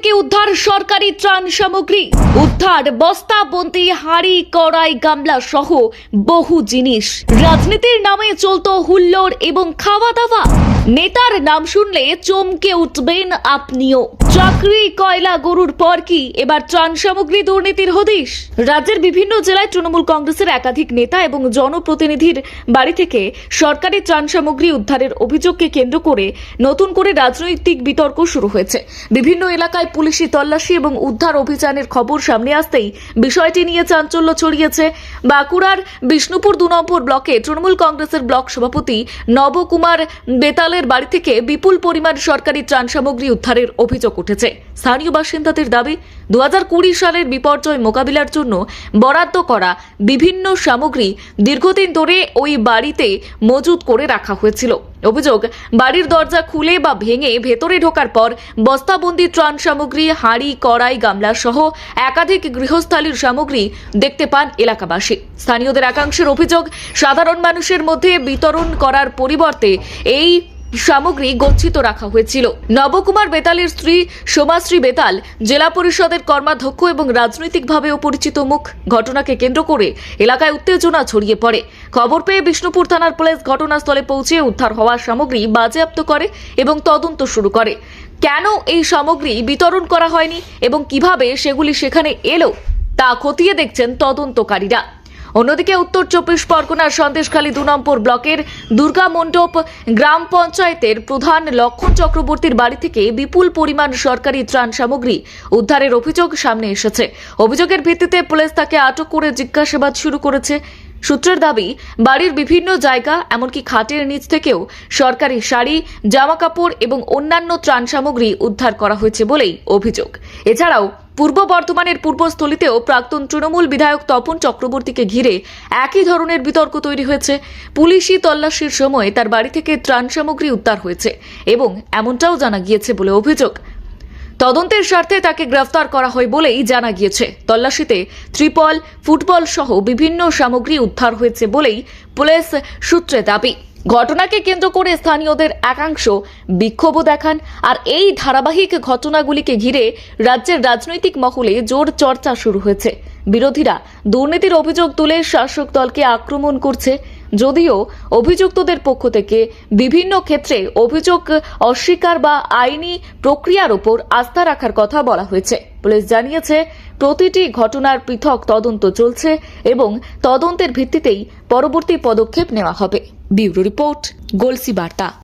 থেকে উদ্ধার সরকারি ত্রাণ সামগ্রী। উদ্ধার বস্তাবন্দি হাঁড়ি কড়াই গামলা সহ বহু জিনিস। রাজনীতির নামে চলতো হুল্লোড় এবং খাওয়া দাওয়া। নেতার নাম শুনলে চমকে উঠবেন আপনিও। চাকরি কয়লা গরুর পর কি এবার ত্রাণ সামগ্রী দুর্নীতির হদিশ। রাজ্যের বিভিন্ন জেলায় তৃণমূল কংগ্রেসের একাধিক নেতা এবং জনপ্রতিনিধির বাড়ি থেকে সরকারি ত্রাণ সামগ্রী উদ্ধারের অভিযোগকে কেন্দ্র করে নতুন করে রাজনৈতিক বিতর্ক শুরু হয়েছে। বিভিন্ন এলাকায় পুলিশি তল্লাশি এবং উদ্ধার অভিযানের খবর সামনে আসতেই বিষয়টি নিয়ে চাঞ্চল্য ছড়িয়েছে। বাঁকুড়ার বিষ্ণুপুর 2 নম্বর ব্লকে তৃণমূল কংগ্রেসের ব্লক সভাপতি নবকুমার বেতালের বাড়ি থেকে বিপুল পরিমাণ সরকারি ত্রাণ সামগ্রী উদ্ধারের অভিযোগ উঠেছে। স্থানীয় বাসিন্দাদের দাবি, 2020 সালের বিপর্যয় মোকাবিলার জন্য বরাদ্দ করা বিভিন্ন সামগ্রী দীর্ঘদিন ধরে ওই বাড়িতে মজুত করে রাখা হয়েছিল। অভিযোগ, বাড়ির দরজা খুলে বা ভেঙে ভেতরে ঢোকার পর বস্তাবন্দি ত্রাণ সামগ্রী হাঁড়ি কড়াই গামলা সহ একাধিক গৃহস্থালির সামগ্রী দেখতে পান এলাকাবাসী। স্থানীয়দের একাংশের অভিযোগ, সাধারণ মানুষের মধ্যে বিতরণ করার পরিবর্তে এই সামগ্রী গচ্ছিত রাখা হয়েছিল। নবকুমার বেতালের স্ত্রী সোমাশ্রী বেতাল জেলা পরিষদের কর্মাধ্যক্ষ এবং রাজনৈতিকভাবেও পরিচিত মুখ। ঘটনাকে কেন্দ্র করে এলাকায় উত্তেজনা ছড়িয়ে পড়ে। খবর পেয়ে বিষ্ণুপুর থানার পুলিশ ঘটনাস্থলে পৌঁছে উদ্ধার হওয়া সামগ্রী বাজেয়াপ্ত করে এবং তদন্ত শুরু করে। কেন এই সামগ্রী বিতরণ করা হয়নি এবং কিভাবে সেগুলি সেখানে এলো তা খতিয়ে দেখছেন তদন্তকারীরা। অন্যদিকে উত্তর 24 পরগনার সন্দেশখালী 2 নম্বর ব্লকের দুর্গা মণ্ডপ গ্রাম পঞ্চায়েতের প্রধান লক্ষণ চক্রবর্তীর বাড়ি থেকে বিপুল পরিমাণ সরকারি ত্রাণ সামগ্রী উদ্ধারের অভিযোগ সামনে এসেছে। অভিযোগের ভিত্তিতে পুলিশ তাকে আটক করে জিজ্ঞাসাবাদ শুরু করেছে। সূত্রের দাবি, বাড়ির বিভিন্ন জায়গা এমনকি খাটের নিচ থেকেও সরকারি শাড়ি, জামা কাপড় এবং অন্যান্য ত্রাণ সামগ্রী উদ্ধার করা হয়েছে বলেই অভিযোগ। এছাড়াও পূর্ব বর্ধমানের পূর্বস্থলীতেও প্রাক্তন তৃণমূল বিধায়ক তপন চক্রবর্তীকে ঘিরে একই ধরনের বিতর্ক তৈরি হয়েছে। পুলিশি তল্লাশির সময় তার বাড়ি থেকে ত্রাণ সামগ্রী উদ্ধার হয়েছে এবং এমনটাও জানা গিয়েছে বলে অভিযোগ। তদন্তের স্বার্থে তাকে গ্রেফতার করা হয় বলেই জানা গিয়েছে। তল্লাশিতে ত্রিপল, ফুটবল সহ বিভিন্ন সামগ্রী উদ্ধার হয়েছে বলেই পুলিশ সূত্রে দাবি। ঘটনাকে কেন্দ্র করে স্থানীয়দের একাংশ বিক্ষোভও দেখান। আর এই ধারাবাহিক ঘটনাগুলিকে ঘিরে রাজ্যের রাজনৈতিক মহলে জোর চর্চা শুরু হয়েছে। বিরোধীরা দুর্নীতির অভিযোগ তুলে শাসক দলকে আক্রমণ করছে। যদিও অভিযুক্তদের পক্ষ থেকে বিভিন্ন ক্ষেত্রে অভিযোগ অস্বীকার বা আইনি প্রক্রিয়ার উপর আস্থা রাখার কথা বলা হয়েছে। পুলিশ জানিয়েছে, প্রতিটি ঘটনার পৃথক তদন্ত চলছে এবং তদন্তের ভিত্তিতেই পরবর্তী পদক্ষেপ নেওয়া হবে। ব্যুরো রিপোর্ট, গলসি বার্তা।